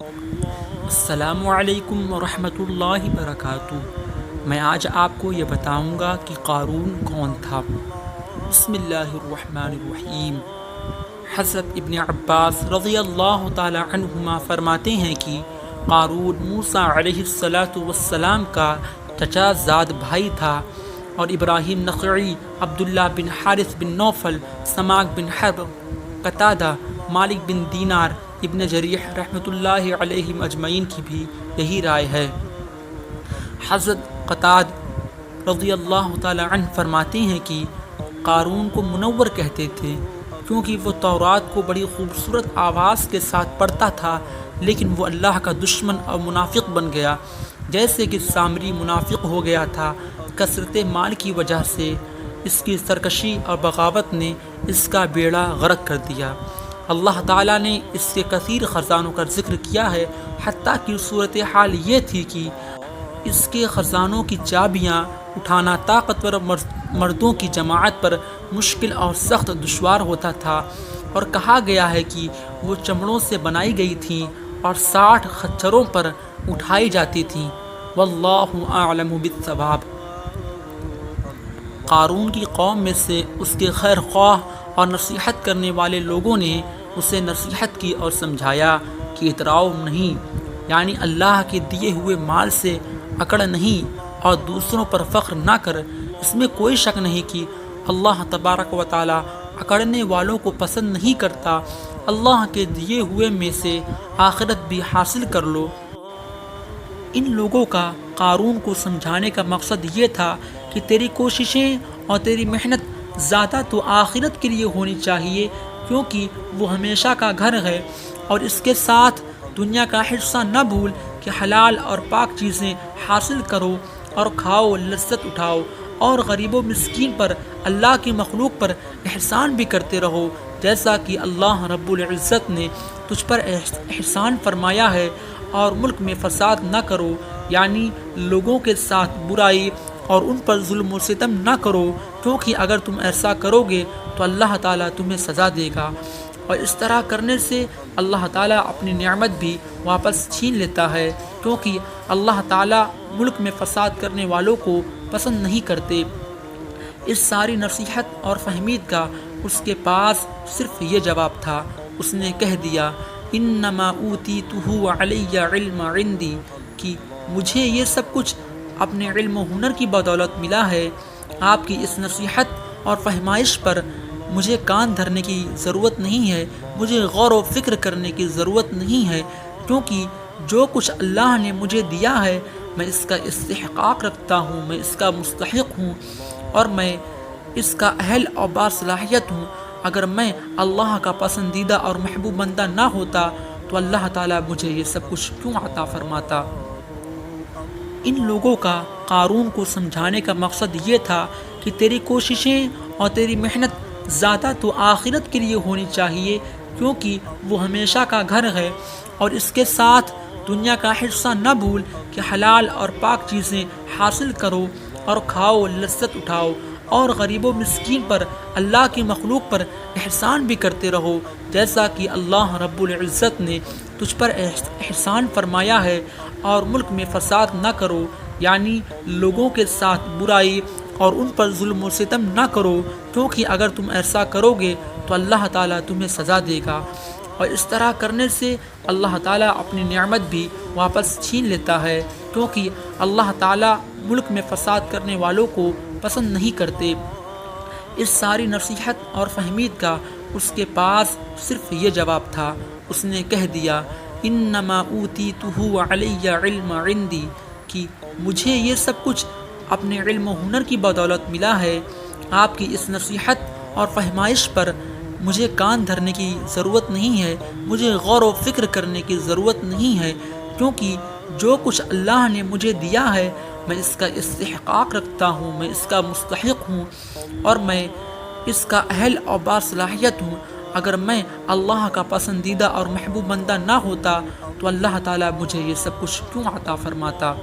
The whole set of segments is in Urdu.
السلام علیکم ورحمۃ اللہ وبرکاتہ۔ میں آج آپ کو یہ بتاؤں گا کہ قارون کون تھا۔ بسم اللہ الرحمن الرحیم۔ حضرت ابن عباس رضی اللہ تعالی عنہما فرماتے ہیں کہ قارون موسیٰ علیہ السلام کا چچا زاد بھائی تھا، اور ابراہیم نخعی، عبداللہ بن حارث بن نوفل، سماک بن حرب، قتادہ، مالک بن دینار، ابن جریح رحمۃ اللہ علیہ اجمعین کی بھی یہی رائے ہے۔ حضرت قتادہ رضی اللہ تعالی عنہ فرماتے ہیں کہ قارون کو منور کہتے تھے، کیونکہ وہ تورات کو بڑی خوبصورت آواز کے ساتھ پڑھتا تھا، لیکن وہ اللہ کا دشمن اور منافق بن گیا، جیسے کہ سامری منافق ہو گیا تھا۔ کثرت مال کی وجہ سے اس کی سرکشی اور بغاوت نے اس کا بیڑا غرق کر دیا۔ اللہ تعالیٰ نے اس کے کثیر خزانوں کا ذکر کیا ہے، حتیٰ کہ صورتحال یہ تھی کہ اس کے خزانوں کی چابیاں اٹھانا طاقتور مردوں کی جماعت پر مشکل اور سخت دشوار ہوتا تھا، اور کہا گیا ہے کہ وہ چمڑوں سے بنائی گئی تھیں اور 60 خچروں پر اٹھائی جاتی تھیں۔ واللہ اعلم بالصواب۔ قارون کی قوم میں سے اس کے خیر خواہ اور نصیحت کرنے والے لوگوں نے اسے نصیحت کی اور سمجھایا کہ اتراؤ نہیں، یعنی اللہ کے دیے ہوئے مال سے اکڑ نہیں اور دوسروں پر فخر نہ کر۔ اس میں کوئی شک نہیں کہ اللہ تبارک و تعالی اکڑنے والوں کو پسند نہیں کرتا۔ اللہ کے دیے ہوئے میں سے آخرت بھی حاصل کر لو۔ ان لوگوں کا قارون کو سمجھانے کا مقصد یہ تھا کہ تیری کوششیں اور تیری محنت زیادہ تو آخرت کے لیے ہونی چاہیے، کیونکہ وہ ہمیشہ کا گھر ہے، اور اس کے ساتھ دنیا کا حصہ نہ بھول کہ حلال اور پاک چیزیں حاصل کرو اور کھاؤ، لذت اٹھاؤ، اور غریب و مسکین پر، اللہ کی مخلوق پر احسان بھی کرتے رہو، جیسا کہ اللہ رب العزت نے تجھ پر احسان فرمایا ہے۔ اور ملک میں فساد نہ کرو، یعنی لوگوں کے ساتھ برائی اور ان پر ظلم و ستم نہ کرو، کیونکہ اگر تم ایسا کرو گے تو اللہ تعالیٰ تمہیں سزا دے گا، اور اس طرح کرنے سے اللہ تعالیٰ اپنی نعمت بھی واپس چھین لیتا ہے، کیونکہ اللہ تعالیٰ ملک میں فساد کرنے والوں کو پسند نہیں کرتے۔ اس ساری نصیحت اور فہمید کا اس کے پاس صرف یہ جواب تھا۔ اس نے کہہ دیا انما اوتیتہ علی علم عندی، کہ مجھے یہ سب کچھ اپنے علم و ہنر کی بدولت ملا ہے۔ آپ کی اس نصیحت اور فہمائش پر مجھے کان دھرنے کی ضرورت نہیں ہے، مجھے غور و فکر کرنے کی ضرورت نہیں ہے، کیونکہ جو کچھ اللہ نے مجھے دیا ہے میں اس کا استحقاق رکھتا ہوں، میں اس کا مستحق ہوں، اور میں اس کا اہل اور باصلاحیت ہوں۔ اگر میں اللہ کا پسندیدہ اور محبوب بندہ نہ ہوتا تو اللہ تعالیٰ مجھے یہ سب کچھ کیوں عطا فرماتا۔ ان لوگوں کا قارون کو سمجھانے کا مقصد یہ تھا کہ تیری کوششیں اور تیری محنت زیادہ تو آخرت کے لیے ہونی چاہیے، کیونکہ وہ ہمیشہ کا گھر ہے، اور اس کے ساتھ دنیا کا حصہ نہ بھول کہ حلال اور پاک چیزیں حاصل کرو اور کھاؤ، لذت اٹھاؤ، اور غریب و مسکین پر، اللہ کی مخلوق پر احسان بھی کرتے رہو، جیسا کہ اللہ رب العزت نے تجھ پر احسان فرمایا ہے۔ اور ملک میں فساد نہ کرو، یعنی لوگوں کے ساتھ برائی اور ان پر ظلم و ستم نہ کرو، کیونکہ اگر تم ایسا کرو گے تو اللہ تعالیٰ تمہیں سزا دے گا، اور اس طرح کرنے سے اللہ تعالیٰ اپنی نعمت بھی واپس چھین لیتا ہے، کیونکہ اللہ تعالیٰ ملک میں فساد کرنے والوں کو پسند نہیں کرتے۔ اس ساری نصیحت اور فہمید کا اس کے پاس صرف یہ جواب تھا۔ اس نے کہہ دیا انما اوتیتہ علی علم عندی، کہ مجھے یہ سب کچھ اپنے علم و ہنر کی بدولت ملا ہے۔ آپ کی اس نصیحت اور فہمائش پر مجھے کان دھرنے کی ضرورت نہیں ہے، مجھے غور و فکر کرنے کی ضرورت نہیں ہے، کیونکہ جو کچھ اللہ نے مجھے دیا ہے میں اس کا استحقاق رکھتا ہوں، میں اس کا مستحق ہوں، اور میں اس کا اہل اور باصلاحیت ہوں۔ اگر میں اللہ کا پسندیدہ اور محبوب بندہ نہ ہوتا تو اللہ تعالیٰ مجھے یہ سب کچھ کیوں عطا فرماتا۔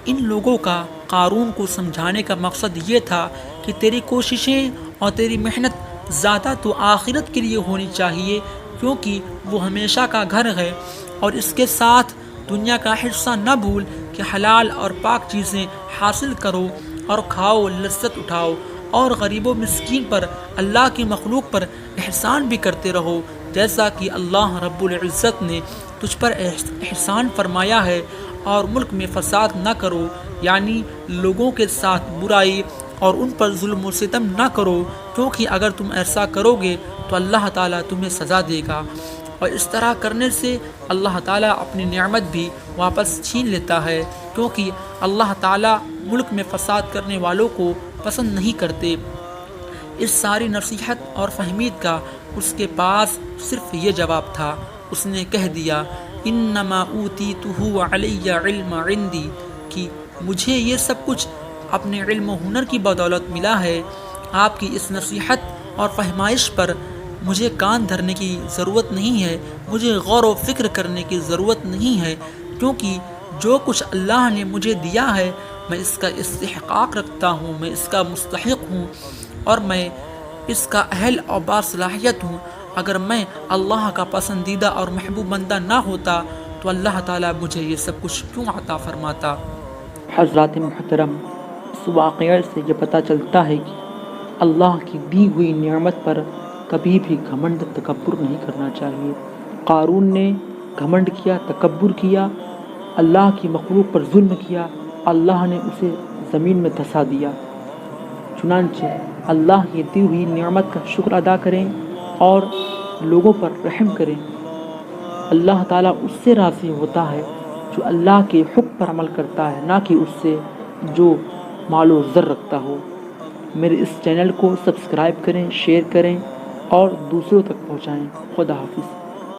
ان لوگوں کا قارون کو سمجھانے کا مقصد یہ تھا کہ تیری کوششیں اور تیری محنت زیادہ تو آخرت کے لیے ہونی چاہیے، کیونکہ وہ ہمیشہ کا گھر ہے، اور اس کے ساتھ دنیا کا حصہ نہ بھول کہ حلال اور پاک چیزیں حاصل کرو اور کھاؤ، لذت اٹھاؤ، اور غریب و مسکین پر، اللہ کی مخلوق پر احسان بھی کرتے رہو جیسا کہ اللہ رب العزت نے تجھ پر احسان فرمایا ہے، اور ملک میں فساد نہ کرو، یعنی لوگوں کے ساتھ برائی اور ان پر ظلم و ستم نہ کرو، کیونکہ اگر تم ایسا کرو گے تو اللہ تعالیٰ تمہیں سزا دے گا، اور اس طرح کرنے سے اللہ تعالیٰ اپنی نعمت بھی واپس چھین لیتا ہے، کیونکہ اللہ تعالیٰ ملک میں فساد کرنے والوں کو پسند نہیں کرتے۔ اس ساری نصیحت اور فہمید کا اس کے پاس صرف یہ جواب تھا۔ اس نے کہہ دیا انما اوتیتہ علی علم عندی، کہ مجھے یہ سب کچھ اپنے علم و ہنر کی بدولت ملا ہے۔ آپ کی اس نصیحت اور فہمائش پر مجھے کان دھرنے کی ضرورت نہیں ہے، مجھے غور و فکر کرنے کی ضرورت نہیں ہے، کیونکہ جو کچھ اللہ نے مجھے دیا ہے میں اس کا استحقاق رکھتا ہوں، میں اس کا مستحق ہوں، اور میں اس کا اہل اور باصلاحیت ہوں۔ اگر میں اللہ کا پسندیدہ اور محبوب بندہ نہ ہوتا تو اللہ تعالیٰ مجھے یہ سب کچھ کیوں عطا فرماتا؟ حضرات محترم، اس واقعے سے یہ پتہ چلتا ہے کہ اللہ کی دی ہوئی نعمت پر کبھی بھی گھمنڈ تکبر نہیں کرنا چاہیے۔ قارون نے گھمنڈ کیا، تکبر کیا، اللہ کی مخلوق پر ظلم کیا، اللہ نے اسے زمین میں دھسا دیا۔ چنانچہ اللہ کی دی ہوئی نعمت کا شکر ادا کریں اور لوگوں پر رحم کریں۔ اللہ تعالیٰ اس سے راضی ہوتا ہے جو اللہ کے حکم پر عمل کرتا ہے، نہ کہ اس سے جو مال و زر رکھتا ہو۔ میرے اس چینل کو سبسکرائب کریں، شیئر کریں اور دوسروں تک پہنچائیں۔ خدا حافظ۔